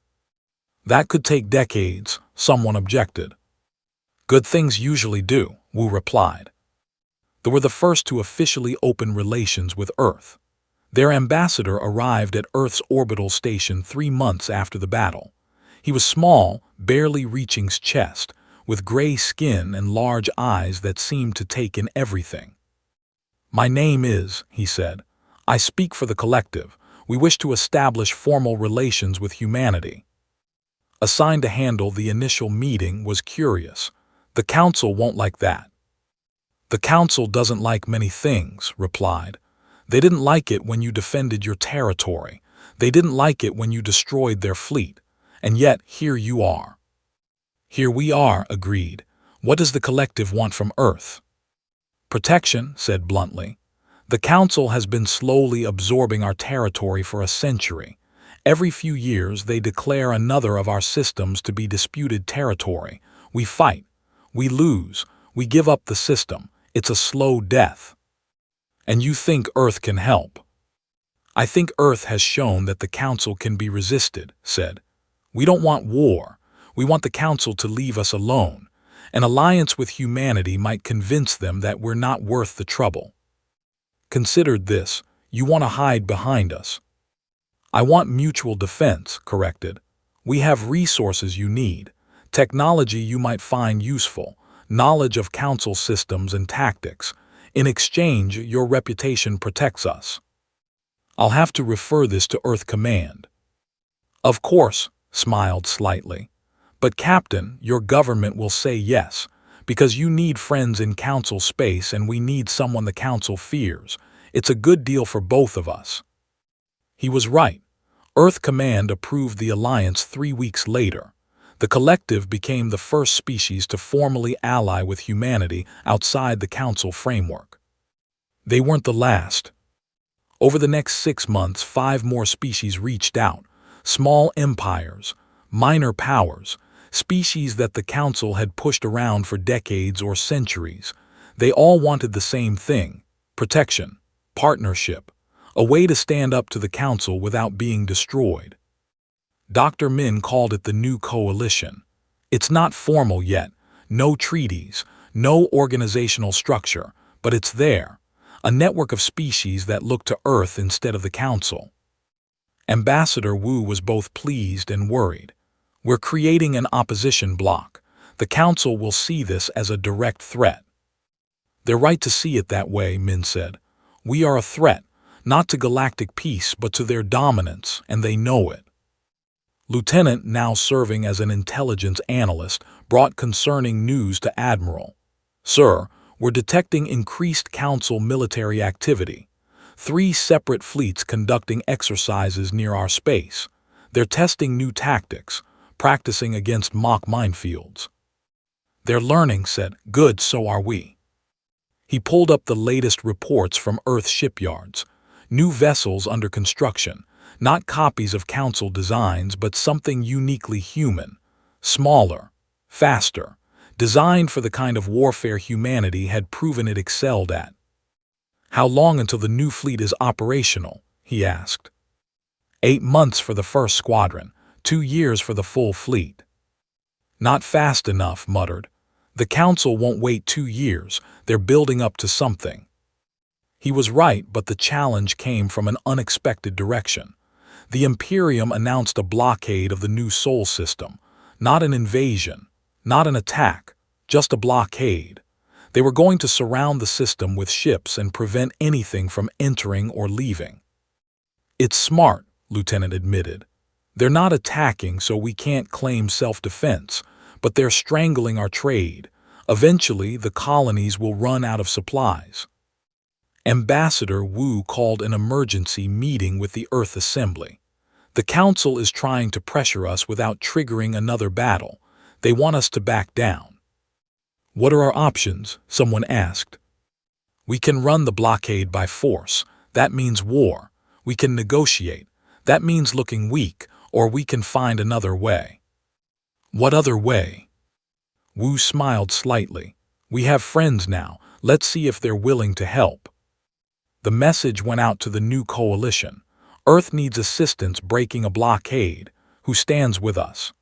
"That could take decades," someone objected. "Good things usually do," Wu replied. They were the first to officially open relations with Earth. Their ambassador arrived at Earth's orbital station 3 months after the battle. He was small, barely reaching his chest, with gray skin and large eyes that seemed to take in everything. "My name is," he said. "I speak for the collective. We wish to establish formal relations with humanity." Assigned to handle the initial meeting was curious. "The council won't like that." "The council doesn't like many things," replied. "They didn't like it when you defended your territory. They didn't like it when you destroyed their fleet. And yet, here you are." "Here we are," agreed. "What does the collective want from Earth?" "Protection," said bluntly. "The council has been slowly absorbing our territory for a century. Every few years they declare another of our systems to be disputed territory. We fight. We lose. We give up the system. It's a slow death." "And you think Earth can help?" "I think Earth has shown that the council can be resisted," said. "We don't want war. We want the council to leave us alone. An alliance with humanity might convince them that we're not worth the trouble." "Considered this, you want to hide behind us." "I want mutual defense," corrected. "We have resources you need, technology you might find useful, knowledge of Council systems and tactics. In exchange, your reputation protects us. I'll have to refer this to Earth Command. Of course, smiled slightly. But Captain, your government will say yes, because you need friends in Council space and we need someone the Council fears. It's a good deal for both of us. He was right. Earth Command approved the alliance 3 weeks later. The collective became the first species to formally ally with humanity outside the Council framework. They weren't the last. Over the next 6 months, 5 more species reached out. Small empires, minor powers, species that the Council had pushed around for decades or centuries. They all wanted the same thing: protection, partnership, a way to stand up to the Council without being destroyed. Dr. Min called it the New Coalition. It's not formal yet, no treaties, no organizational structure, but it's there, a network of species that look to Earth instead of the Council. Ambassador Wu was both pleased and worried. We're creating an opposition bloc. The Council will see this as a direct threat. They're right to see it that way, Min said. We are a threat, not to galactic peace but to their dominance, and they know it. Lieutenant, now serving as an intelligence analyst, brought concerning news to Admiral. Sir, we're detecting increased Council military activity. 3 separate fleets conducting exercises near our space. They're testing new tactics, practicing against mock minefields. They're learning, said. Good, so are we. He pulled up the latest reports from Earth shipyards. New vessels under construction, not copies of Council designs but something uniquely human. Smaller, faster, designed for the kind of warfare humanity had proven it excelled at. How long until the new fleet is operational? He asked. 8 months for the first squadron, 2 years for the full fleet. Not fast enough, muttered. The Council won't wait 2 years, they're building up to something. He was right, but the challenge came from an unexpected direction. The Imperium announced a blockade of the new Sol system. Not an invasion, not an attack, just a blockade. They were going to surround the system with ships and prevent anything from entering or leaving. It's smart, Lieutenant admitted. They're not attacking, so we can't claim self-defense, but they're strangling our trade. Eventually, the colonies will run out of supplies. Ambassador Wu called an emergency meeting with the Earth Assembly. The Council is trying to pressure us without triggering another battle. They want us to back down. What are our options? Someone asked. We can run the blockade by force. That means war. We can negotiate. That means looking weak, or we can find another way. What other way? Wu smiled slightly. We have friends now. Let's see if they're willing to help. The message went out to the new coalition. Earth needs assistance breaking a blockade. Who stands with us?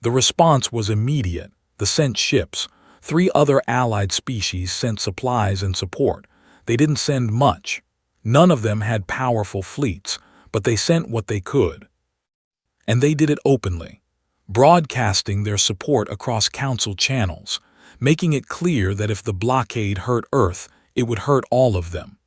The response was immediate. They sent ships. 3 other allied species sent supplies and support. They didn't send much. None of them had powerful fleets, but they sent what they could. And they did it openly, broadcasting their support across Council channels, making it clear that if the blockade hurt Earth, it would hurt all of them.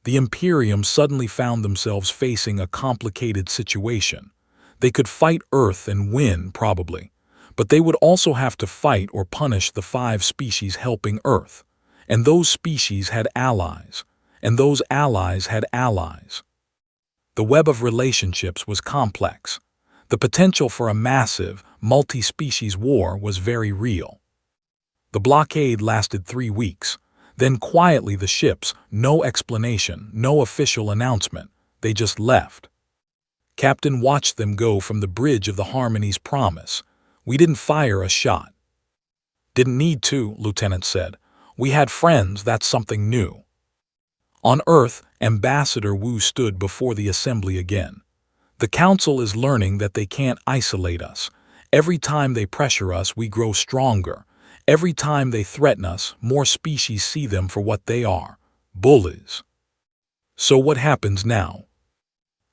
The Imperium suddenly found themselves facing a complicated situation. They could fight Earth and win, probably, but they would also have to fight or punish the 5 species helping Earth. And those species had allies, and those allies had allies. The web of relationships was complex. The potential for a massive, multi-species war was very real. The blockade lasted 3 weeks. Then quietly the ships, no explanation, no official announcement, they just left. Captain watched them go from the bridge of the Harmony's Promise. We didn't fire a shot. Didn't need to, Lieutenant said. We had friends, that's something new. On Earth, Ambassador Wu stood before the Assembly again. The Council is learning that they can't isolate us. Every time they pressure us, we grow stronger. Every time they threaten us, more species see them for what they are, bullies. So what happens now?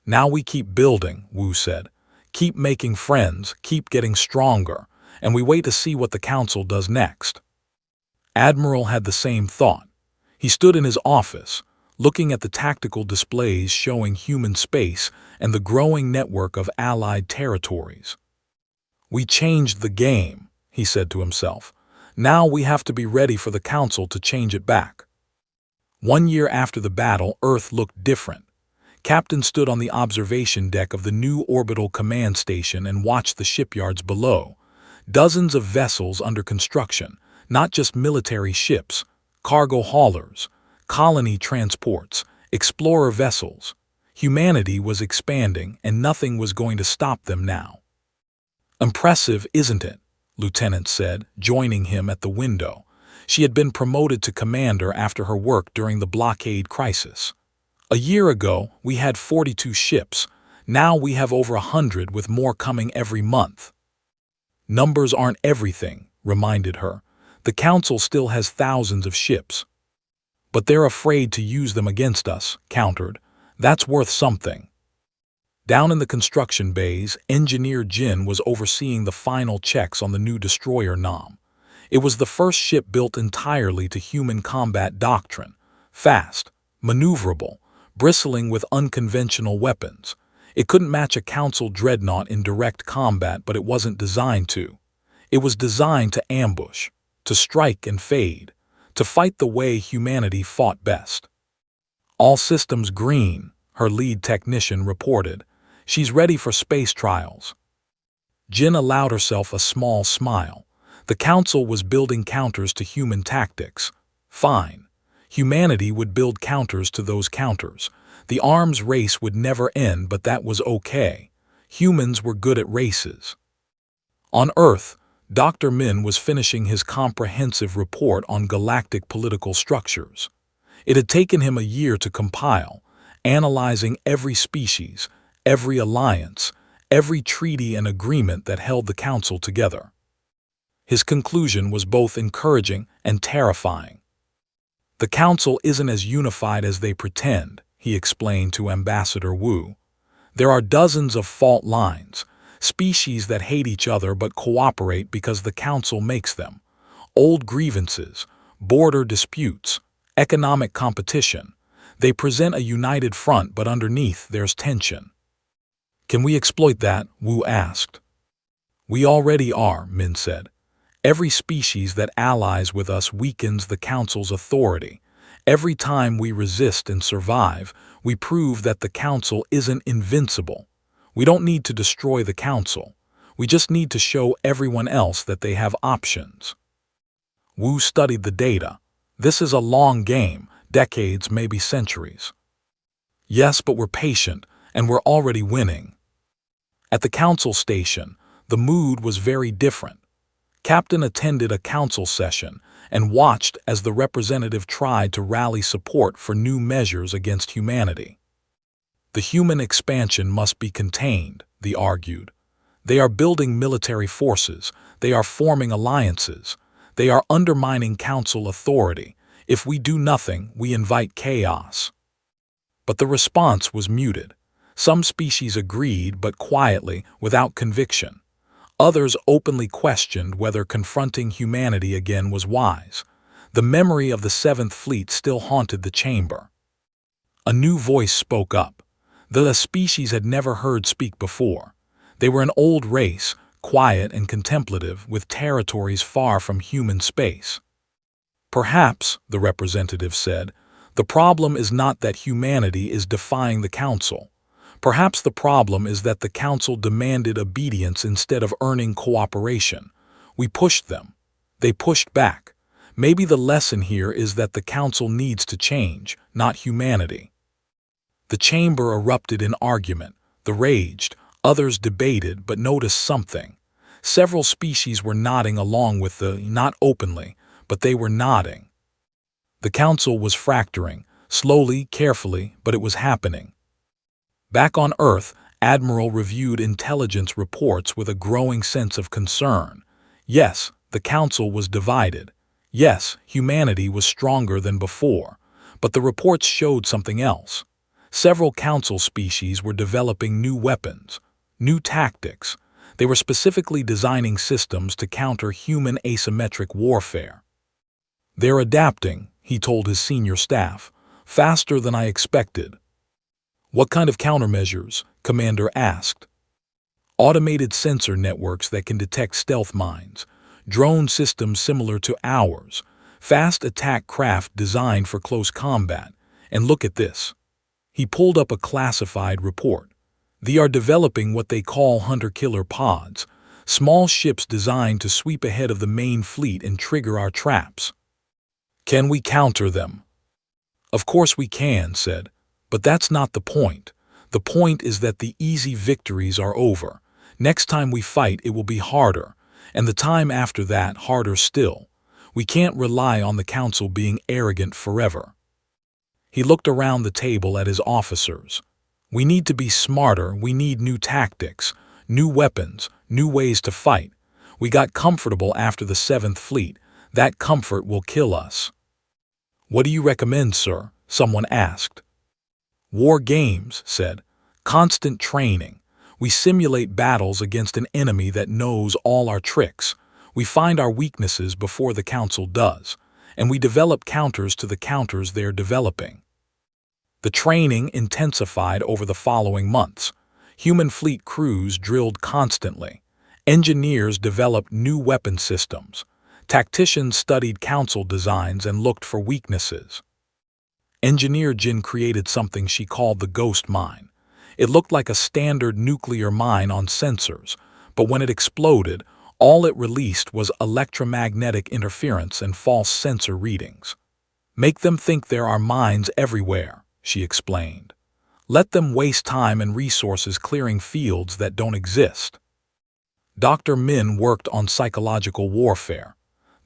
Now we keep building, Wu said. Keep making friends, keep getting stronger, and we wait to see what the Council does next. Admiral had the same thought. He stood in his office, looking at the tactical displays showing human space and the growing network of allied territories. "We changed the game," he said to himself. "Now we have to be ready for the Council to change it back." 1 year after the battle, Earth looked different. Captain stood on the observation deck of the new orbital command station and watched the shipyards below. Dozens of vessels under construction, not just military ships, cargo haulers, colony transports, explorer vessels. Humanity was expanding, and nothing was going to stop them now. "Impressive, isn't it?" Lieutenant said, joining him at the window. She had been promoted to commander after her work during the blockade crisis. "A year ago, we had 42 ships. Now we have over 100, with more coming every month." "Numbers aren't everything," reminded her. "The Council still has thousands of ships." "But they're afraid to use them against us," countered. "That's worth something." Down in the construction bays, Engineer Jin was overseeing the final checks on the new destroyer Nam. It was the first ship built entirely to human combat doctrine. Fast, maneuverable, bristling with unconventional weapons. It couldn't match a Council dreadnought in direct combat, but it wasn't designed to. It was designed to ambush, to strike and fade, to fight the way humanity fought best. "All systems green," her lead technician reported. "She's ready for space trials." Jin allowed herself a small smile. The Council was building counters to human tactics. Fine. Humanity would build counters to those counters. The arms race would never end, but that was okay. Humans were good at races. On Earth, Dr. Min was finishing his comprehensive report on galactic political structures. It had taken him a year to compile, analyzing every species, every alliance, every treaty and agreement that held the Council together. His conclusion was both encouraging and terrifying. "The Council isn't as unified as they pretend," he explained to Ambassador Wu. "There are dozens of fault lines, species that hate each other but cooperate because the Council makes them. Old grievances, border disputes, economic competition. They present a united front, but underneath there's tension." "Can we exploit that?" Wu asked. "We already are," Min said. "Every species that allies with us weakens the Council's authority. Every time we resist and survive, we prove that the Council isn't invincible. We don't need to destroy the Council. We just need to show everyone else that they have options." Wu studied the data. "This is a long game, decades, maybe centuries." "Yes, but we're patient, and we're already winning." At the Council station, the mood was very different. Captain attended a Council session and watched as the representative tried to rally support for new measures against humanity. "The human expansion must be contained," they argued. "They are building military forces. They are forming alliances. They are undermining Council authority. If we do nothing, we invite chaos." But the response was muted. Some species agreed, but quietly, without conviction. Others openly questioned whether confronting humanity again was wise. The memory of the Seventh Fleet still haunted the chamber. A new voice spoke up. The species had never heard speak before. They were an old race, quiet and contemplative, with territories far from human space. "Perhaps," the representative said, "the problem is not that humanity is defying the Council. Perhaps the problem is that the Council demanded obedience instead of earning cooperation. We pushed them. They pushed back. Maybe the lesson here is that the Council needs to change, not humanity." The chamber erupted in argument. They raged. Others debated but noticed something. Several species were nodding along with not openly, but they were nodding. The Council was fracturing, slowly, carefully, but it was happening. Back on Earth, Admiral reviewed intelligence reports with a growing sense of concern. Yes, the Council was divided. Yes, humanity was stronger than before. But the reports showed something else. Several Council species were developing new weapons, new tactics. They were specifically designing systems to counter human asymmetric warfare. "They're adapting," he told his senior staff, "faster than I expected." "What kind of countermeasures?" Commander asked. "Automated sensor networks that can detect stealth mines, drone systems similar to ours, fast attack craft designed for close combat, and look at this." He pulled up a classified report. "They are developing what they call hunter-killer pods, small ships designed to sweep ahead of the main fleet and trigger our traps." "Can we counter them?" "Of course we can," said, "but that's not the point. The point is that the easy victories are over. Next time we fight, it will be harder, and the time after that, harder still. We can't rely on the Council being arrogant forever." He looked around the table at his officers. "We need to be smarter, we need new tactics, new weapons, new ways to fight. We got comfortable after the 7th Fleet. That comfort will kill us." "What do you recommend, sir?" someone asked. "War games," said. "Constant training. We simulate battles against an enemy that knows all our tricks. We find our weaknesses before the Council does, and we develop counters to the counters they're developing." The training intensified over the following months. Human fleet crews drilled constantly. Engineers developed new weapon systems. Tacticians studied Council designs and looked for weaknesses. Engineer Jin created something she called the Ghost Mine. It looked like a standard nuclear mine on sensors, but when it exploded, all it released was electromagnetic interference and false sensor readings. "Make them think there are mines everywhere," she explained. "Let them waste time and resources clearing fields that don't exist." Dr. Min worked on psychological warfare.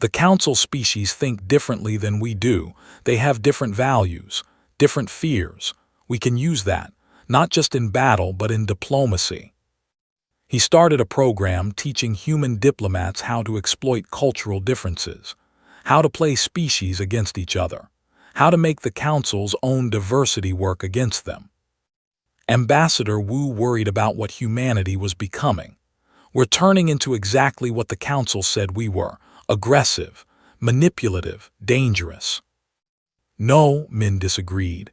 "The Council species think differently than we do. They have different values, different fears. We can use that, not just in battle but in diplomacy." He started a program teaching human diplomats how to exploit cultural differences, how to play species against each other, how to make the Council's own diversity work against them. Ambassador Wu worried about what humanity was becoming. "We're turning into exactly what the Council said we were: aggressive, manipulative, dangerous." "No," Min disagreed.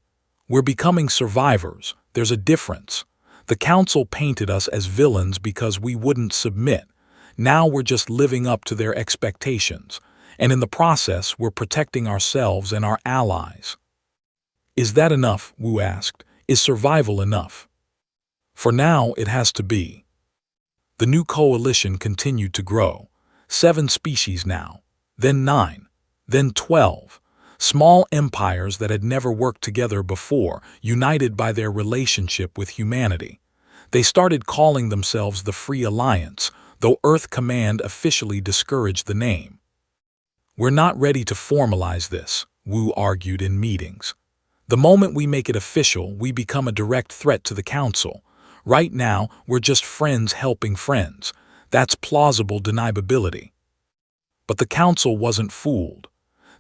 "We're becoming survivors. There's a difference. The Council painted us as villains because we wouldn't submit. Now we're just living up to their expectations, and in the process we're protecting ourselves and our allies." "Is that enough?" Wu asked. "Is survival enough?" "For now, it has to be." The new coalition continued to grow. 7 species now, then 9, then 12. Small empires that had never worked together before, united by their relationship with humanity. They started calling themselves the Free Alliance, though Earth Command officially discouraged the name. "We're not ready to formalize this," Wu argued in meetings. "The moment we make it official, we become a direct threat to the Council. Right now, we're just friends helping friends. That's plausible deniability." But the Council wasn't fooled.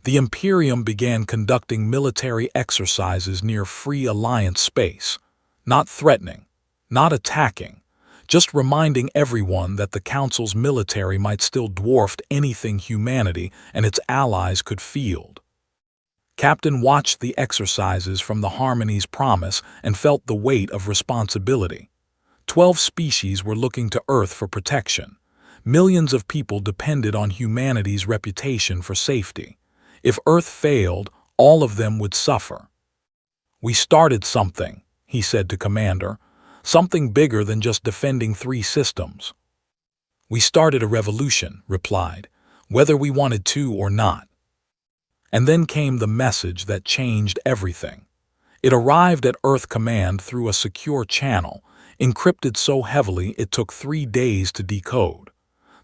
The Imperium began conducting military exercises near Free Alliance space. Not threatening, not attacking, just reminding everyone that the Council's military might still dwarf anything humanity and its allies could field. Captain watched the exercises from the Harmony's promise and felt the weight of responsibility. 12 species were looking to Earth for protection. Millions of people depended on humanity's reputation for safety. If Earth failed, all of them would suffer. "We started something," he said to Commander. "Something bigger than just defending 3 systems." "We started a revolution," replied, "whether we wanted to or not." And then came the message that changed everything. It arrived at Earth Command through a secure channel, encrypted so heavily it took 3 days to decode.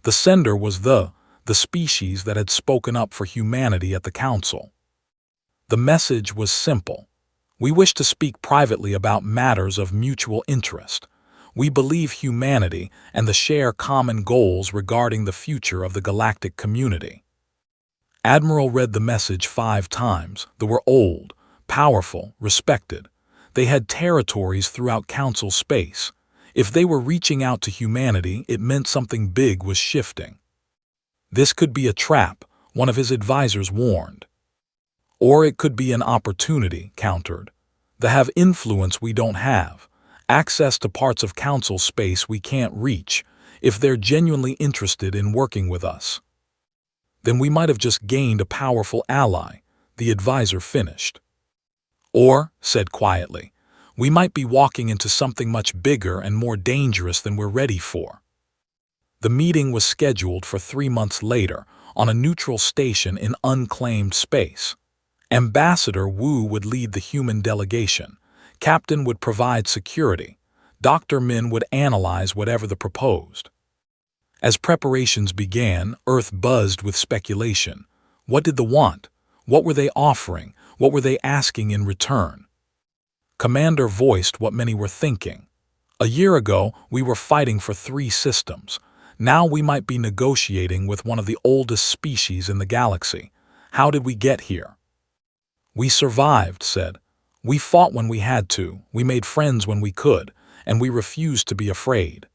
The sender was the species that had spoken up for humanity at the Council. The message was simple. "We wish to speak privately about matters of mutual interest. We believe humanity and share common goals regarding the future of the galactic community." Admiral read the message 5 times. They were old, powerful, respected. They had territories throughout Council space. If they were reaching out to humanity, it meant something big was shifting. "This could be a trap," one of his advisors warned. Or it could be an opportunity, countered. They have influence we don't have, access to parts of council space we can't reach, if they're genuinely interested in working with us. Then we might have just gained a powerful ally, the advisor finished. Or, said quietly, we might be walking into something much bigger and more dangerous than we're ready for. The meeting was scheduled for 3 months later on a neutral station in unclaimed space. Ambassador Wu would lead the human delegation. Captain would provide security. Dr. Min would analyze whatever the proposed. As preparations began, Earth buzzed with speculation. What did they want? What were they offering? What were they asking in return? Commander voiced what many were thinking. A year ago, we were fighting for 3 systems. Now we might be negotiating with one of the oldest species in the galaxy. How did we get here? We survived, said. We fought when we had to, we made friends when we could, and we refused to be afraid.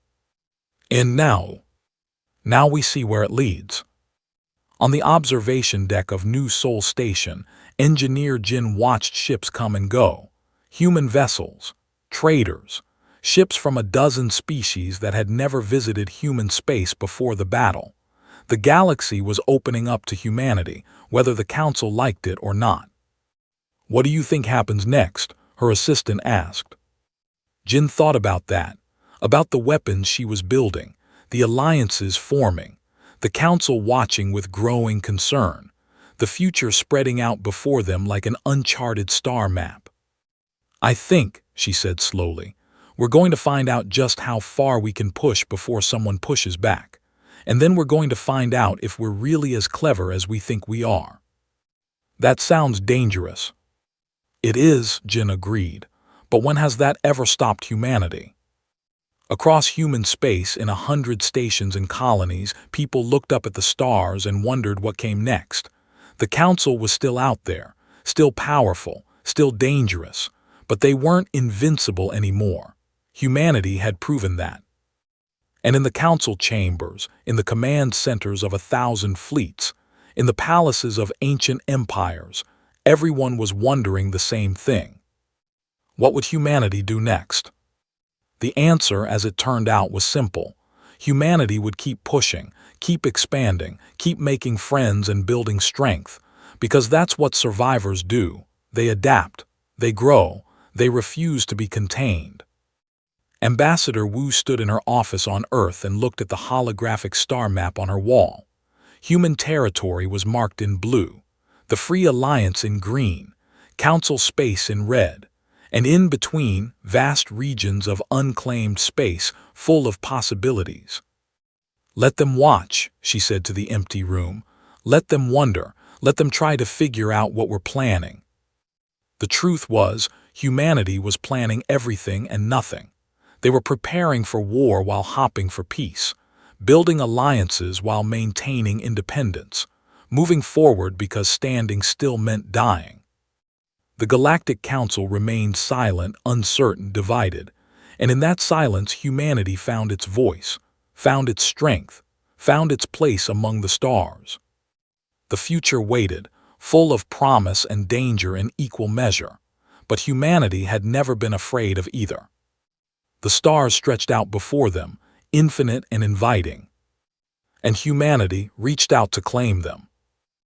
And now we see where it leads. On the observation deck of New Sol Station, Engineer Jin watched ships come and go. Human vessels, traders, ships from a dozen species that had never visited human space before the battle. The galaxy was opening up to humanity, whether the council liked it or not. What do you think happens next? Her assistant asked. Jin thought about that, about the weapons she was building, the alliances forming, the council watching with growing concern, the future spreading out before them like an uncharted star map. I think, she said slowly, we're going to find out just how far we can push before someone pushes back, and then we're going to find out if we're really as clever as we think we are. That sounds dangerous. It is, Jin agreed, but when has that ever stopped humanity? Across human space, in 100 stations and colonies, people looked up at the stars and wondered what came next. The council was still out there, still powerful, still dangerous, but they weren't invincible anymore. Humanity had proven that. And in the council chambers, in the command centers of 1,000 fleets, in the palaces of ancient empires, everyone was wondering the same thing. What would humanity do next? The answer, as it turned out, was simple. Humanity would keep pushing, keep expanding, keep making friends and building strength, because that's what survivors do. They adapt, they grow, they refuse to be contained. Ambassador Wu stood in her office on Earth and looked at the holographic star map on her wall. Human territory was marked in blue, the Free Alliance in green, Council space in red, and in between, vast regions of unclaimed space full of possibilities. Let them watch, she said to the empty room. Let them wonder, let them try to figure out what we're planning. The truth was, humanity was planning everything and nothing. They were preparing for war while hopping for peace, building alliances while maintaining independence, moving forward because standing still meant dying. The Galactic Council remained silent, uncertain, divided, and in that silence humanity found its voice, found its strength, found its place among the stars. The future waited, full of promise and danger in equal measure, but humanity had never been afraid of either. The stars stretched out before them, infinite and inviting, and humanity reached out to claim them.